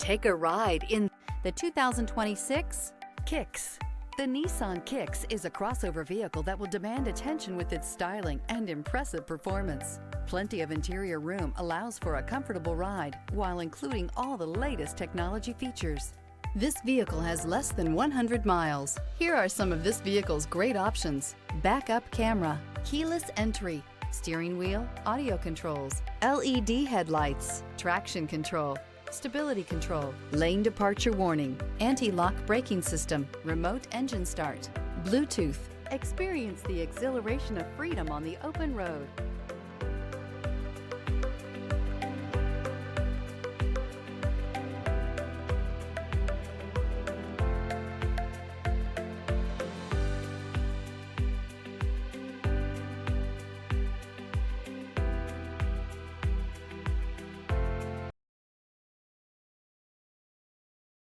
Take a ride in the 2026 Kicks. The Nissan Kicks is a crossover vehicle that will demand attention with its styling and impressive performance. Plenty of interior room allows for a comfortable ride while including all the latest technology features. This vehicle has less than 100 miles. Here are some of this vehicle's great options: backup camera, keyless entry, steering wheel audio controls, LED headlights, traction control, stability control, lane departure warning, anti-lock braking system, remote engine start, Bluetooth. Experience the exhilaration of freedom on the open road.